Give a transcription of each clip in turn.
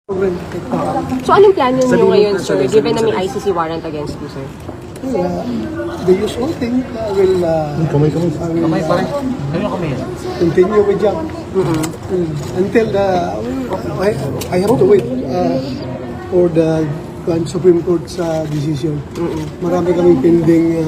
So anong plano niyo ngayon, sir, given na may ICC warrant against you, sir? The usual thing, I will continue with job until I have to wait for the Supreme Court's decision. Marami kaming pending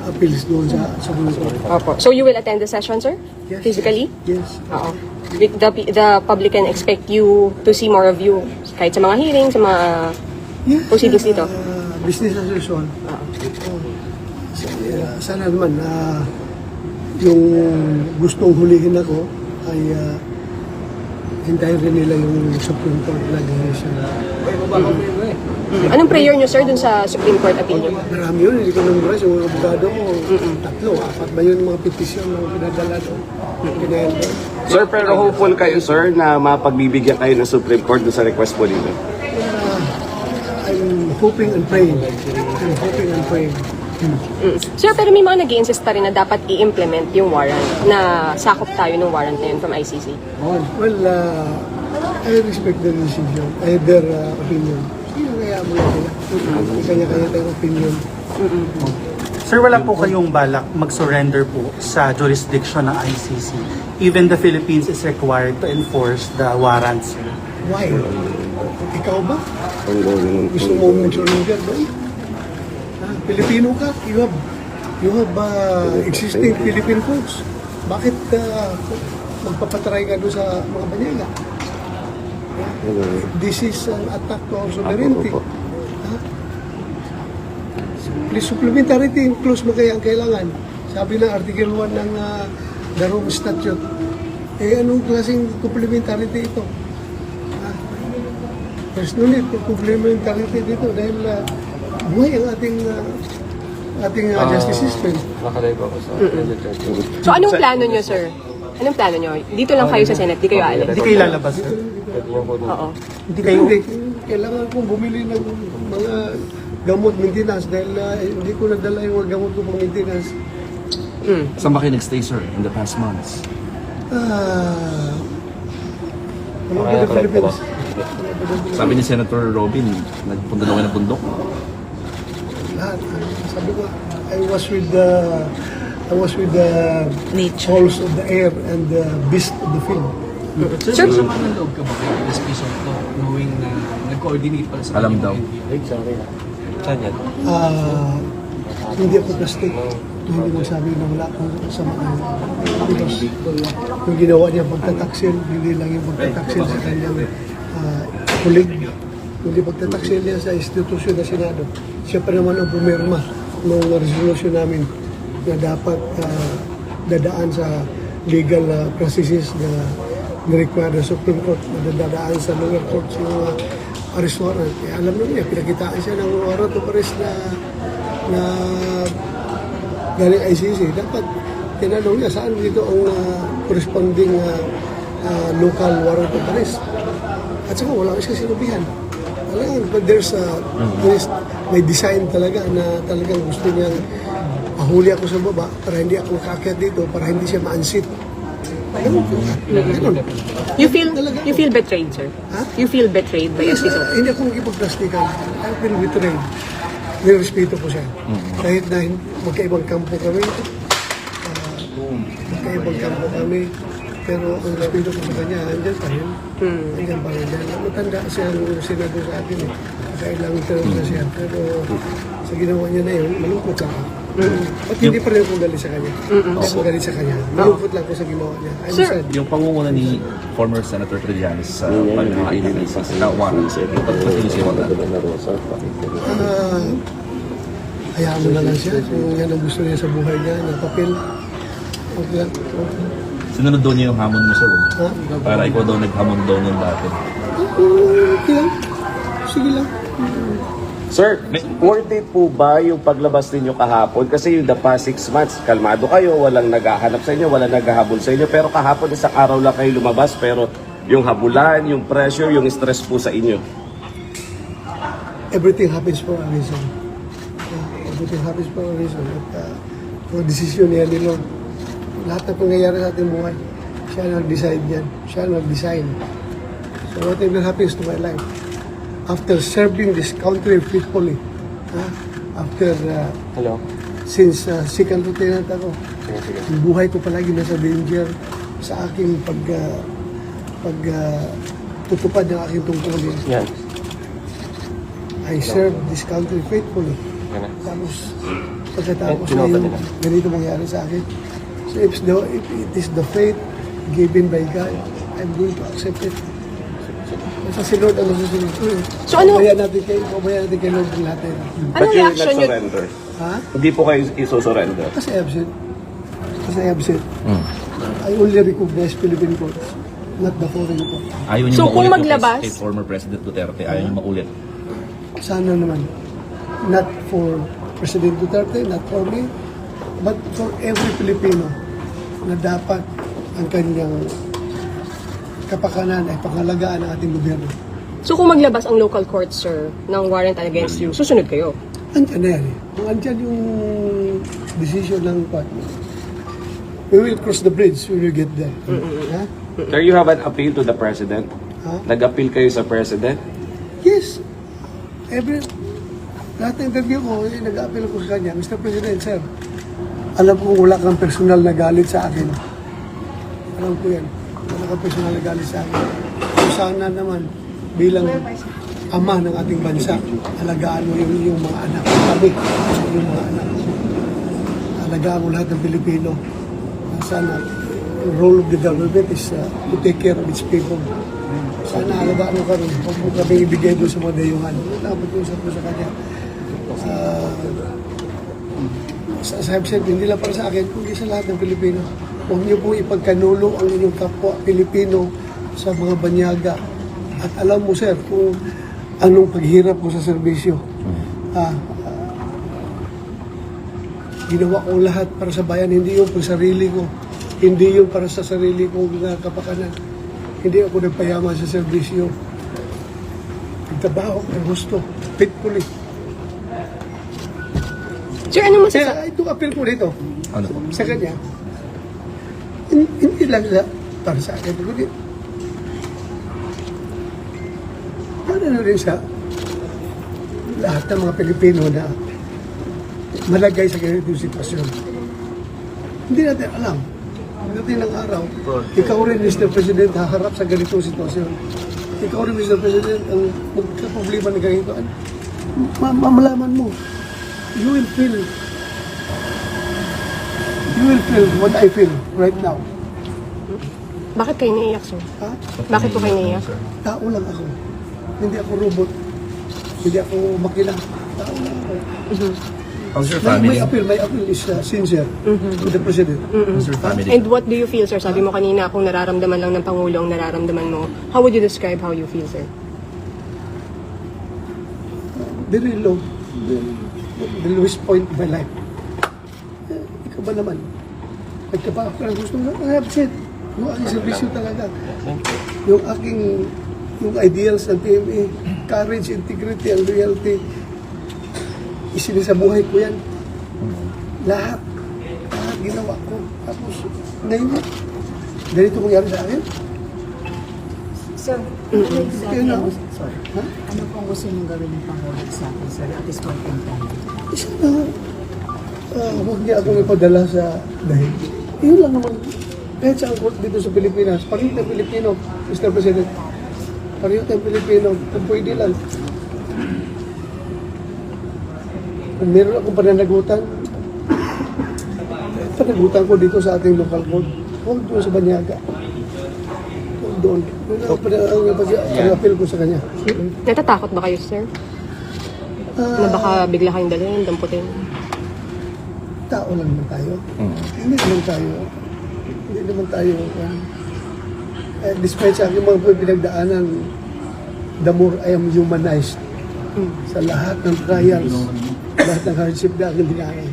appeals doon sa Supreme Court. So you will attend the session, sir? Yes. Physically? Yes. Oo. The public can expect you to see more of you kahit sa mga hearings, sa mga proceedings dito? Business as usual. Sana naman yung gustong hulihin ako ay hintayin rin nila yung Supreme Court na decision. Anong prayer niyo, sir, dun sa Supreme Court appeal niyo? Marami yun, hindi ko namuras. Yung mga abogado ko, 3, 4 ba yun mga petisyon na pinadala doon? Sir, pero hopeful kayo, sir, na mapagbibigyan kayo ng Supreme Court sa request po dito? I'm hoping and praying. I'm hoping and praying. Sir, pero may mga nag-i-insist pa rin na dapat i-implement yung warrant, na sakop tayo ng warrant na yun from ICC. Well, I respect their decision, their opinion. Sino kaya mo lang sila? Kanya-kanya tayong opinion. Sir, wala po kayong balak mag-surrender po sa jurisdiction ng ICC. Even the Philippines is required to enforce the warrants. Why? Ikaw ba? Gusto mo mag-surrender doon? Pilipino ka? You have existing Philippine codes. Bakit magpapatry ka doon sa mga banyaga? This is an attack to our sovereignty. Please, supplementarity clause mo kaya ang kailangan. Sabi ng Article 1 ng the Rome Statute. Anong klaseng complementarity ito? There's no need for complementarity dito dahil buhay ang ating justice system. So anong plano niyo, sir? Anong plano niyo? Dito lang kayo sa Senate, di kayo aalis? Hindi kayo lalabas, sir? Oo. Hindi kayo... Hindi, kailangan kong bumili ng mga gamot maintenance dahil hindi ko nadala yung mga gamot ko pang maintenance. Saan ba kayo nag-stay, sir, in the past months? Ano ba the Philippines? Sabi ni Senator Robin, nagpunta daw kayo ng bundok. Lahat. Sabi ko, I was with the Nature. halls of the air and the beast of the field. Sir, Sama ng loob ka ba kay SP Soto knowing na nag-coordinate pala sa Alam daw. Saan yan? Hindi ako plastic. Hindi mo sabi na wala akong sama ng because yung ginawa niya pagtataksil, hindi lang yung pagtataksil sa kanyang kulig. Hindi pagtataksil niya sa institusyon na Senado. Siya pa naman ang pumirma ng resolution namin na dapat dadaan sa legal processes na ni-require ng Supreme Court na dadaan sa lower courts yung arrest warrant. Alam naman niya, pinakitaan siya ng warrant of arrest na galing ICC. Dapat tinanong niya saan dito ang corresponding local warrant of arrest. At saka wala siya sinabihan. But may design talaga na talagang gusto niya mahuli ako sa baba para hindi ako makaakyat dito, para hindi siya ma-unseat. you feel betrayed, sir? Ha? You feel betrayed by SP Soto? Hindi ako magkipagplastikan. I feel betrayed. Nirespeto ko siya. Kahit na magkaibang kampo kami, pero ang respeto ko sa kanya, andyan pa rin. Andyan pa rin. Matanda siya ang senador sa atin eh. Kailangan term na siya. Pero sa ginawa niya na yun, malungkot ako. At hindi pa rin ako galit sa kanya. Hindi ako galit sa kanya. Malungkot lang ako sa ginawa niya. I'm sad. Yung pangunguna ni former Senator Trillanes sa mga ICC na warrant, pagpatuloy siya wala. Hayaan mo na lang siya. Kung yan ang gusto niya sa buhay niya, na papel. Okay lang. Sinunod daw niya yung hamon mo, sir. Ha? Para ikaw daw naghamon daw nun dati. Okay lang. Sige lang. Sir, worth it po ba yung paglabas ninyo kahapon? Kasi yung the past 6 months, kalmado kayo, walang naghahanap sa inyo, walang naghahabol sa inyo. Pero kahapon, isang araw lang kayo lumabas, pero yung habulan, yung pressure, yung stress po sa inyo. Everything happens for a reason. Everything happens for a reason. At for decision niya ni Lord. Lahat na pangyayari sa ating buhay, siya nag-decide yan. Siya nag-design. So, So whatever happens to my life, after serving this country faithfully, after, since second lieutenant ako, yung buhay ko palagi nasa danger sa aking tutupad ng aking tungkulin. I serve this country faithfully. Tapos, pagkatapos na yung ganito mangyari sa akin. So if it is the fate given by God, I'm going to accept it. Sa si Lord ang masusunod. So ano- Pabayaan natin kay Lord ang lahat. Anong But you will reaction not nyo? surrender. Ha? Hindi po kayo iso-surrender. Kasi absent. I only recognize Philippine courts, not the foreign court. Ayaw niyo So, kung maulit yung maglabas- kay former President Duterte, ayaw niyo maulit. Sana naman. Not for President Duterte, not for me, but for every Filipino na dapat ang kanyang kapakanan ay pangalagaan ng ating gobyerno. So kung maglabas ang local court, sir, ng warrant against you, susunod kayo? Andyan na yan eh. Kung andyan yung decision ng court, we will cross the bridge when we get there. Ha? Sir, you have an appeal to the President? Ha? Nag-appeal kayo sa President? Yes. Lahat ng interview ko, nag-appeal ko sa kanya, Mr. President, sir, alam ko wala kang personal na galit sa akin. Alam ko yan. Wala kang personal na galit sa akin. So sana naman, bilang ama ng ating bansa, alagaan mo yung mga anak. Kami, yung mga anak. Alagaan mo lahat ng Pilipino. Sana, the role of the government is to take care of its people. Sana alagaan mo kami. Huwag mo kami ibigay doon sa mga dayuhan. Napag-usap ko sa kanya. As I've said, hindi lang para sa akin, kundi sa lahat ng Pilipino. Huwag niyo po ipagkanulo ang inyong kapwa Pilipino sa mga banyaga. At alam mo, sir, kung anong paghirap ko sa serbisyo. Ginawa ko lahat para sa bayan, hindi yung pang sarili ko. Hindi yung para sa sarili kong kapakanan. Hindi ako nagpayaman sa serbisyo. Nagtrabaho ng gusto, faithfully. Sir, ano masasabi? Kaya ito appeal ko dito Ano po? sa kanya. Hindi lang para sa akin. Kundi, para na rin sa lahat ng mga Pilipino na malagay sa ganitong sitwasyon. Hindi natin alam. Pagdating ng araw, ikaw rin, Mr. President, haharap sa ganitong sitwasyon. Ikaw rin, Mr. President, ang magkaproblema na ganito. Mamalaman mo. You will feel what I feel right now. Bakit kayo naiiyak, sir? Ha? Bakit po kayo naiiyak? Tao lang ako. Hindi ako robot. Hindi ako makina. Tao lang ako. How's your My family? appeal is sincere to the President. How's your family? And what do you feel, sir? Sabi mo kanina, kung nararamdaman lang ng Pangulo ang nararamdaman mo, how would you describe how you feel, sir? Very low. The lowest point of my life. Ikaw ba naman? Pagkapaka ko lang gusto mo, I have said, yung aking servisyo talaga. Yung ideals ng PMA, courage, integrity, and loyalty, isinisabuhay ko yan. Lahat ginawa ko. Tapos, ngayon, ganito mangyari sa akin. Sir, Kaya na ako. ano pong gusto niyong gawin ng Pangulo sa akin, sir, at this point in time? Isa na, huwag niya akong ipadala sa dahil. Yun lang naman. Kahit sa court dito sa Pilipinas, pareho tayong Pilipino, Mr. President. Pareho tayong Pilipino, kung pwede lang. Kung meron akong pananagutan ko dito sa ating local court. Huwag doon sa Banyaga. Huwag doon. Yun ang pag-appeal ko sa kanya. Natatakot ba kayo, sir? Na baka bigla kayong dalhin, damputin? Tao lang naman tayo. Hindi naman tayo. Despite sa aking mga pinagdaanan, the more I am humanized sa lahat ng trials, lahat ng hardship na aking dinaanan,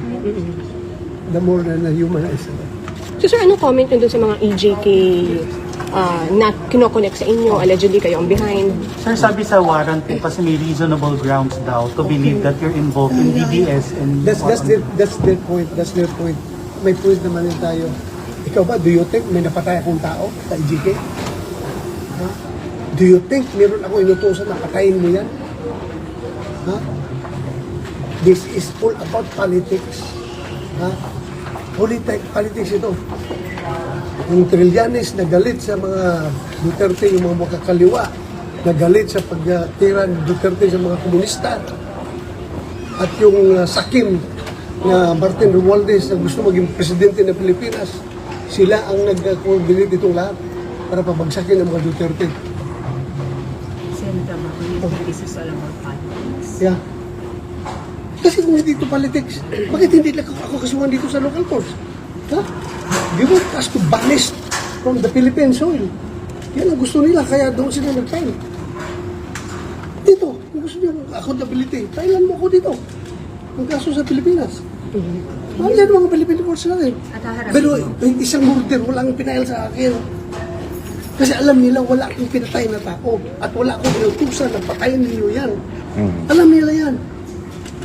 the more na humanize ako. So, sir, ano comment nyo dun sa mga EJK na kinoconnect sa inyo? Allegedly, kayo ang behind. Sir, sabi sa warrant po kasi may reasonable grounds daw to believe that you're involved in DDS and That's their point. That's their point. May point naman din tayo. Ikaw ba, do you think may napatay akong tao sa EJK? Ha? Do you think meron ako inutusan na patayin mo yan? Ha? This is all about politics. Ha? Politics ito. Yung Trillanes nagalit sa mga Duterte, yung mga makakaliwa, nagalit sa pagtira ni Duterte sa mga komunista. At yung Sakim na Martin Romualdez na gusto maging presidente ng Pilipinas, sila ang nag-coordinate itong lahat para pabagsakin ang mga Duterte. Senator Marcolita, this is all about politics. Yeah. Kasi kung hindi ito politics, bakit hindi lang ako kasuhan dito sa local courts? Ha? They want us to banish from the Philippine soil. Yan ang gusto nila, kaya doon sila nag-file. Dito, kung gusto nyo accountability, filean mo ako dito. Ang kaso sa Pilipinas. Ano yan mga Philippine courts natin? Pero yung isang murder, walang pinail sa akin. Kasi alam nila, wala akong pinatay na tao. At wala akong inutusan na patayin ninyo yan. Alam nila yan.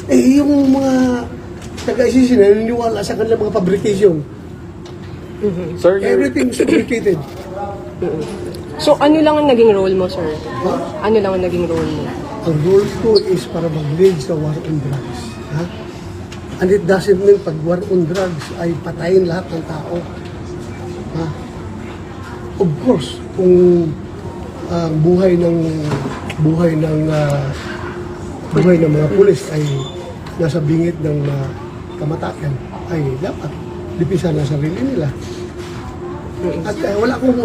Eh, yung mga taga-ICC na naniniwala sa kanilang mga fabrication. Sir, Everything is fabricated. So, ano lang ang naging role mo, sir? Ha? Ano lang ang naging role mo? Ang role ko is para mag-lead sa war on drugs. Ha? And it doesn't mean pag war on drugs ay patayin lahat ng tao. Ha? Of course, kung buhay ng mga pulis ay nasa bingit ng kamatayan, ay dapat lipisan na sarili nila. At wala akong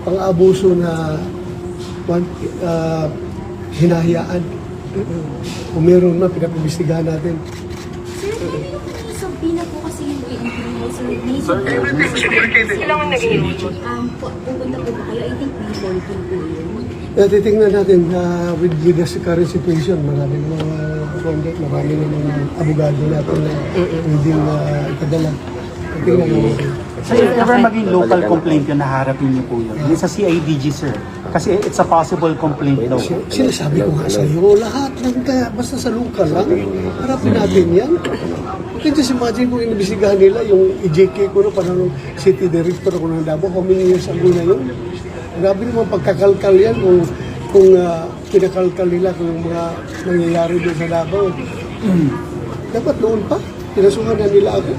pang-abuso na hinahayaan. Kung meron na, pinapibistigahan natin. Sir, pina po kasi yung i-include sa Kailangan naging role mo. pupunta po ba kayo? I think before po yun. Titingnan natin with the current situation, marami ng abogado natin na hindi ipadala. Titingnan natin. So if ever maging local complaint yun, naharapin niyo po yun. Yung sa CIDG, sir. Kasi it's a possible complaint daw. Sinasabi ko nga sa iyo, lahat ng kaya, basta sa local lang, harapin natin yan. You can just imagine kung inibisigahan nila yung EJK ko na panahon ng city director ako ng Davao, how many years ago na yun. Grabe naman pagkakalkal yan kung pinakalkal nila kung yung mga nangyayari doon sa Davao. Dapat noon pa, pinasuhan na nila ako.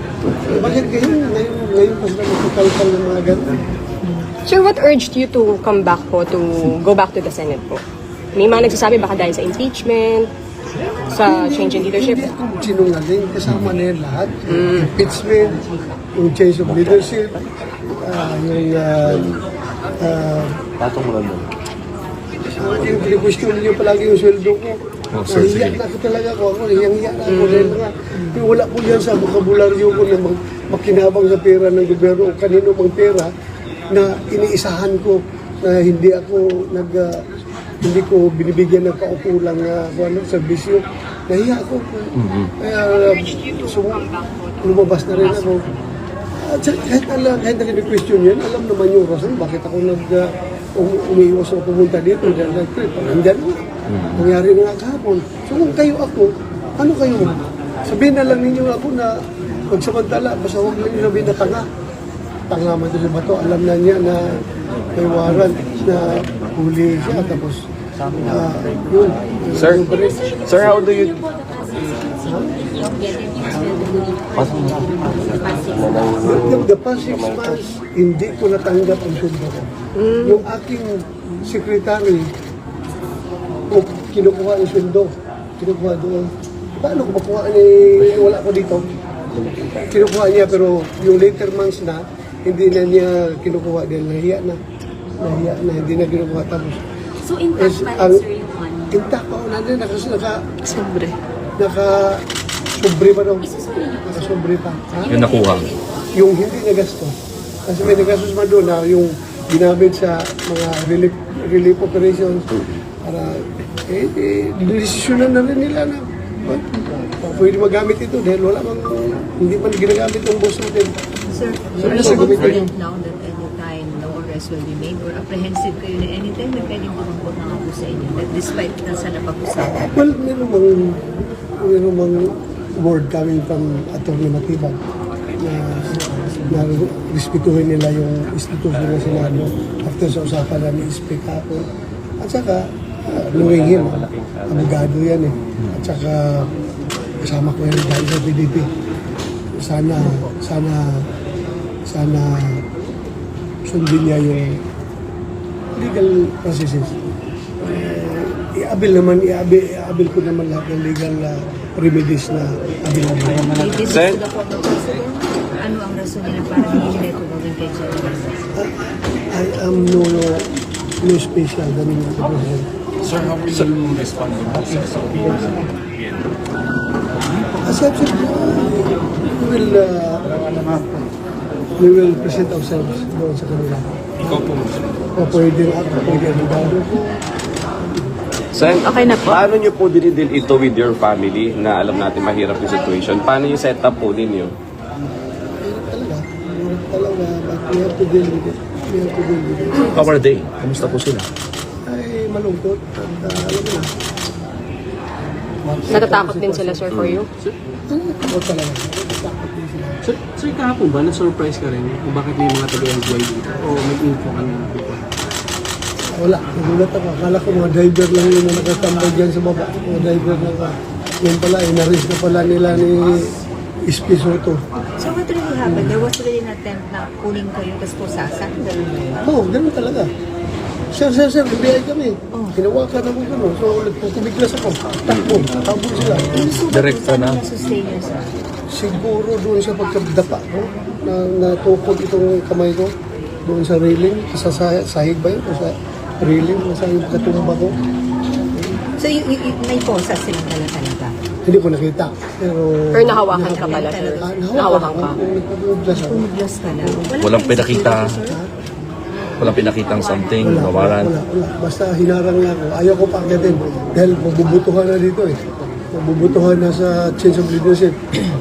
Bakit ngayon pa sila magkakalkal ng mga ganun? Sir, what urged you to come back po, to go back to the Senate po? May mga nagsasabi baka dahil sa impeachment, sa change in leadership? Hindi ako sinungaling, kasama na yan lahat. Impeachment, yung change of leadership, patong mo lang. yung question niyo palagi yung sweldo ko. Nahiya na ako talaga ko. Hiyang-hiya na ako. Dahil nga, wala po yan sa vokabularyo ko na makinabang sa pera ng gobyerno o kanino mang pera na iniisahan ko na hindi hindi ko binibigyan ng kaukulang serbisyo. Nahiya ako. Kaya lumabas na rin ako. At kahit nag-question yan, alam naman yung rason bakit ako umiiwas o pumunta dito dahil nag-trip. Nandyan nga. Nangyari na nga kahapon. So kung kayo ako, ano kayo? Sabihin na lang ninyo ako na pagsamantala, basta huwag lang nyo sabihin na tanga. Tanga man ito sa bato. Alam na niya na may warrant na huli siya. Tapos, yun. Sir, how do you... The past 6 months, hindi ko natanggap ang sundo ko. Yung aking secretary, kinukuha ang sundo. Kinukuha doon. Paano ko makuha wala ko dito? Kinukuha niya, pero yung later months na, hindi na niya kinukuha dahil nahiya na, hindi na kinukuha. Tapos, So, intact pa rin, sir, yung ano? intact pa ako na naka-sobre pa daw. Isusuli niyo po, sir? Naka-sobre pa. Ha? Yung nakuha. Yung hindi nagastos. Kasi may nagastos pa doon na yung ginamit sa mga relief operations para desisyonan na rin nila na pwede magamit ito dahil wala mang hindi man ginagamit yung boss natin. Sir, Sir, are you nasa gabit confident now that anytime no arrest will be made or apprehensive kayo na anytime na pwedeng bumangkot na nga po sa inyo that despite na sa napag-usapan? Well, meron mang word coming from Atty. Matibag na respetuhin nila yung institusyon ng Senado after sa usapan na ni-speak ako. At saka, knowing him, abogado yan eh. At saka, kasama ko yan dahil sa PDP. Sana sundin niya yung legal processes. Iabil ko naman lahat ng legal remedies na available. This is Sen- to the former president. Ano ang rason nila para hindi nila ito gawin kay General? I am no special than the president. Sir, how will you respond to this? As I've said, we will present ourselves doon sa kanila. Ikaw po. O pwede abogado ko. Sen, paano nyo po dinidil ito with your family na alam natin mahirap yung situation? Paano yung setup po ninyo? Hirap talaga, but we have to deal with it. How are they? Kamusta po sila? Ay, malungkot. At alam mo na, Natatakot din sila, sir, for you? malungkot talaga. Natatakot din sila. Sir, kahapon ba, na-surprise ka rin kung bakit may mga taga-NBI dito? O nag-info ka na? Wala, nagulat ako. Akala ko mga driver lang yun na nakatambay dyan sa baba. Mga driver na ka. Yun pala, inaris na pala nila ni SP Soto. So what really happened? There was really an attempt na kunin kayo tapos pusasan? Ganun ba yun? Oo, ganun talaga. Sir, NBI kami. Hinawakan ako gano'n. So, nagpupumiglas ako. Takbo sila. Direkta na. Sustain yun, sir. Siguro doon sa pagkadapa ko, na natukod itong kamay ko, doon sa railing, sa sahig ba yun? O sa railing, sa katumba ko. So may posa silang dala talaga? Hindi ko nakita. Pero... Or nahawakan ka pala, sir? Nahawakan ka? Nagpupumiglas ako. Pumiglas ka lang? Walang pinakita. Walang pinakitang something, nawaran. Wala. Basta hinarang lang ako. Ayaw ko paakyatin dahil mabubutuhan na dito eh. Mabubutuhan na sa change of leadership.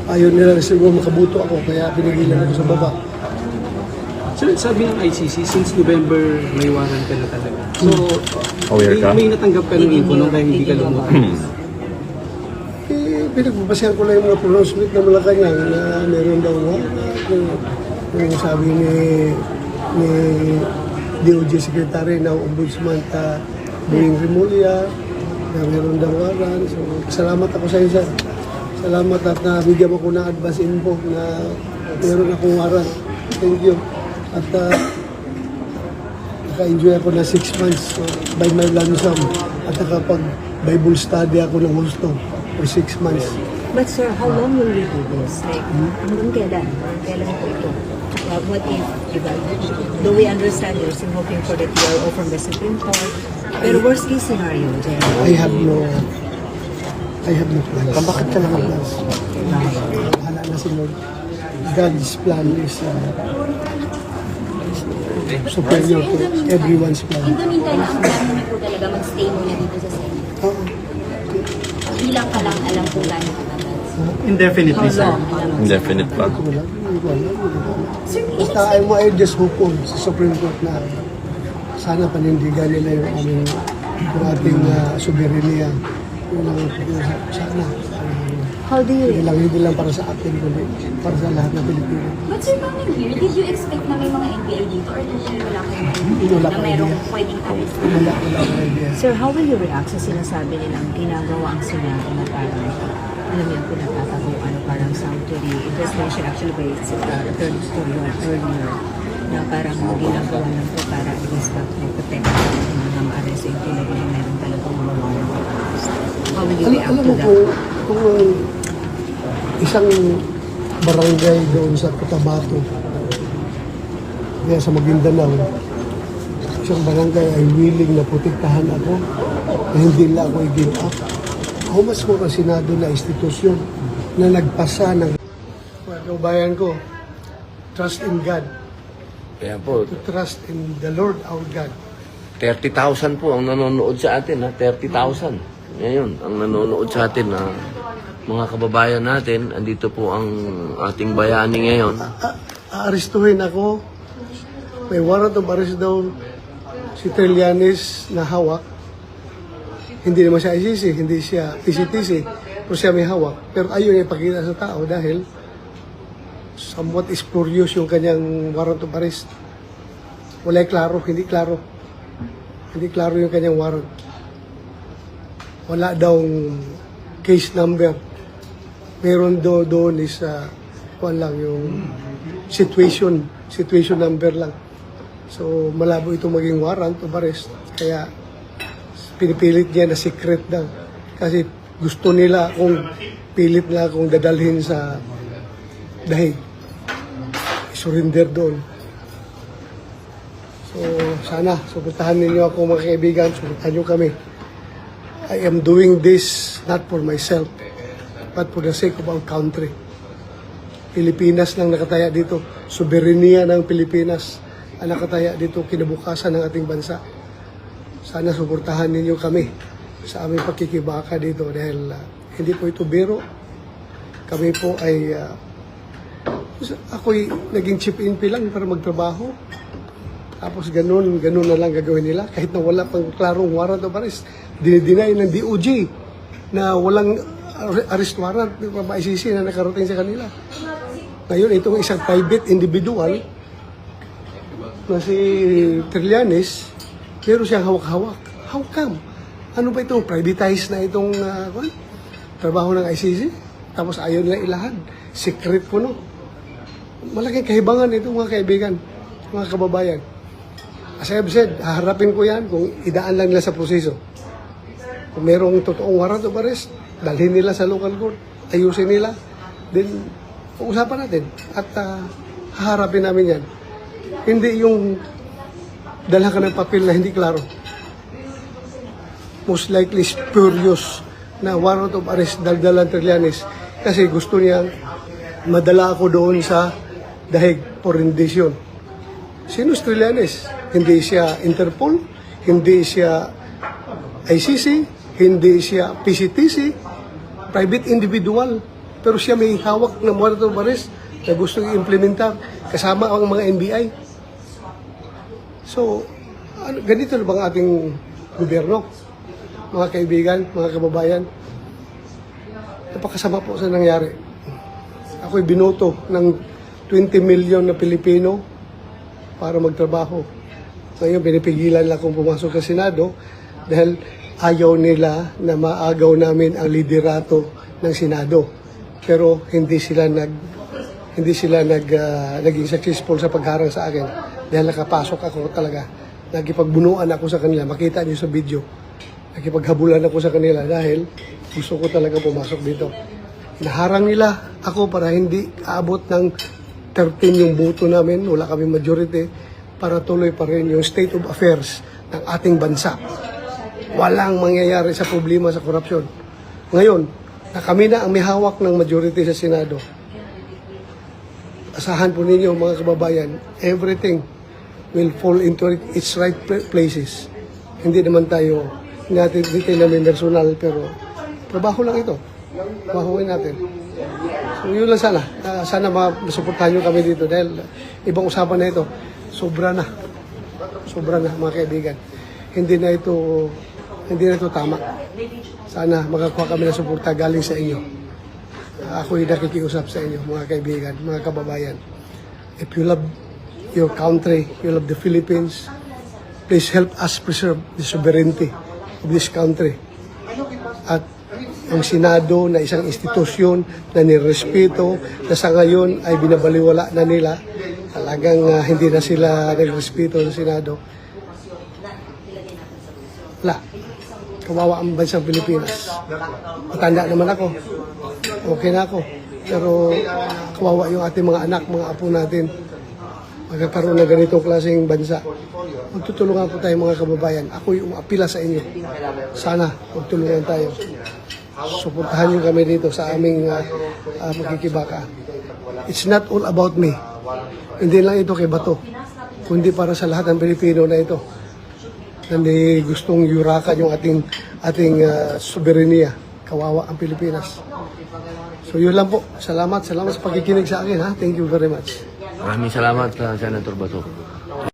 Ayaw nila siguro makabuto ako kaya pinigilan ako sa baba. Sir, sabi ng ICC, since November, may warrant ka na talaga. So, Aware ka? may natanggap ka ng info nung kaya hindi ka lumabas. Pinagbabasihan ko lang yung mga pronouncement na Malacanang na meron daw yung sabi ni DOJ Secretary na Ombudsman Boying Rimulya na meron daw waran. So, salamat ako sa iyo, sir. Salamat at nabigyan mo ko ng advance info na meron akong waran. Thank you. At naka-enjoy ako na 6 months by my ransom at nakapag-Bible study ako ng gusto for 6 months. But sir, how long will you do this? Like, hanggang kailan? Kailan po ito? What if, diba? Though we understand you're still hoping for the TRO from the Supreme Court, pero worst case scenario, General. I have no plans. Bakit ka naman plans? Bahala na si Lord. God's plan is superior to everyone's plan. In the meantime, ang plano niyo po talaga mag-stay muna dito sa Senate. Oo. Ilang ka lang alam kung gano'n ka tagal. Indefinitely, sir. Indefinite pa. Hindi ko alam. Sir, Basta I just hope po sa Supreme Court na sana panindigan nila yung ating soberenya. Sana. How do you Hindi lang para sa atin, kundi para sa lahat ng Pilipino. but sir, coming here, did you expect na may mga NBI dito or totally wala kayong Wala na kang merong idea. pwedeng arrest? Wala akong idea. Sir, how will you react sa sinasabi nilang ginagawa ang Senado na parang, alam mo yung pinatataguan, parang sanctuary? It was mentioned actually by Attorney Studio earlier na parang ginagawa lang po para at least protect ng mga arrest yung tulad na meron talagang mga warrant. How will you react Alam to mo that? kung isang barangay doon sa Cotabato, kaya sa Maguindanao, isang barangay ay willing na protektahan ako na hindi na ako i-give up. How much more ang Senado na institusyon na nagpasa ng mga kaubayan ko, trust in God, Kaya po, to trust in the Lord our God. 30,000 po ang nanonood sa atin, ha? 30,000. Ngayon, ang nanonood sa atin na mga kababayan natin, andito po ang ating bayani ngayon. Aarestuhin ako. May warrant of arrest daw si Trillanes na hawak. Hindi naman siya ICC, hindi siya PCTC, pero siya may hawak. Pero ayaw niya ipakita sa tao dahil somewhat spurious yung kanyang warrant of arrest. Wala klaro, hindi klaro. Hindi klaro yung kanyang warrant. Wala daw case number. Meron doon is lang yung situation number lang. So malabo ito maging warrant of arrest. Kaya pinipilit niya na secret daw. Kasi gusto nila pilit na akong dadalhin sa Dahig. Surrender doon. So sana, suportahan ninyo ako mga kaibigan, suportahan nyo kami. I am doing this not for myself, but for the sake of our country. Pilipinas lang nakataya dito. Soberenya ng Pilipinas ang nakataya dito, kinabukasan ng ating bansa. Sana suportahan ninyo kami sa aming pagkikibaka dito dahil hindi po ito biro. Kami po ay ako'y naging chip in lang para magtrabaho. Tapos ganun na lang gagawin nila kahit na wala pang klarong warrant of arrest. Dinideny ng DOJ na walang arrest warrant ng ICC na nakarating sa kanila. Ngayon, itong isang private individual na si Trillanes, meron siyang hawak-hawak. How come? Ano ba itong privatized na itong trabaho ng ICC? Tapos ayaw nila ilahad. Secret po, no? Malaking kahibangan ito, mga kaibigan, mga kababayan. As I have said, haharapin ko yan kung idaan lang nila sa proseso. Kung merong totoong warrant of arrest, dalhin nila sa local court, ayusin nila, then uusapan natin at haharapin namin yan. Hindi yung dala ka ng papel na hindi klaro. Most likely spurious na warrant of arrest daldalan Trillanes kasi gusto niya madala ako doon sa Dahig for rendition. Sino si Trillanes? Hindi siya Interpol, hindi siya ICC, hindi siya PCTC, private individual. Pero siya may hawak ng warrant of arrest na gusto i-implementar kasama ang mga NBI. So, ganito na bang ating gobyerno? Mga kaibigan, mga kababayan, napakasama po sa nangyari. Ako'y binoto ng 20 million na Pilipino para magtrabaho. Ngayon, pinipigilan lang akong pumasok sa Senado dahil ayaw nila na maagaw namin ang liderato ng Senado. Pero hindi sila naging successful sa pagharang sa akin dahil nakapasok ako talaga. Nagipagbunuan ako sa kanila. Makita niyo sa video. Nakipaghabulan ako sa kanila dahil gusto ko talaga pumasok dito. Naharang nila ako para hindi aabot ng 13 yung boto namin, wala kami majority, para tuloy pa rin yung state of affairs ng ating bansa. Walang mangyayari sa problema sa korupsyon. Ngayon, na kami na ang may hawak ng majority sa Senado, asahan po ninyo mga kababayan, everything will fall into its right places. Hindi naman tayo, hindi tayo namin personal, pero trabaho lang ito. Trabahuin natin. So yun lang sana. Sana masuportahan nyo kami dito dahil ibang usapan na ito. Sobra na. Sobra na mga kaibigan. Hindi na ito tama. Sana makakuha kami ng suporta galing sa inyo. Ako'y nakikiusap sa inyo mga kaibigan, mga kababayan. If you love your country, you love the Philippines, please help us preserve the sovereignty of this country. At ang Senado na isang institusyon na nirespeto na sa ngayon ay binabaliwala na nila. Talagang hindi na sila nagrespeto sa Senado. Wala. Kawawa ang bansang Pilipinas. Matanda naman ako. Okay na ako. Pero kawawa yung ating mga anak, mga apo natin. Magkakaroon ng ganitong klaseng bansa. Magtutulungan po tayo mga kababayan. Ako'y umapila sa inyo. Sana magtulungan tayo. Suportahan nyo kami dito sa aming magkikibaka. It's not all about me. Hindi lang ito kay Bato, kundi para sa lahat ng Pilipino na ito na may gustong yurakan yung ating soberenya. Kawawa ang Pilipinas. So yun lang po. Salamat sa pagkikinig sa akin. Thank you very much. Maraming salamat, Senator Bato.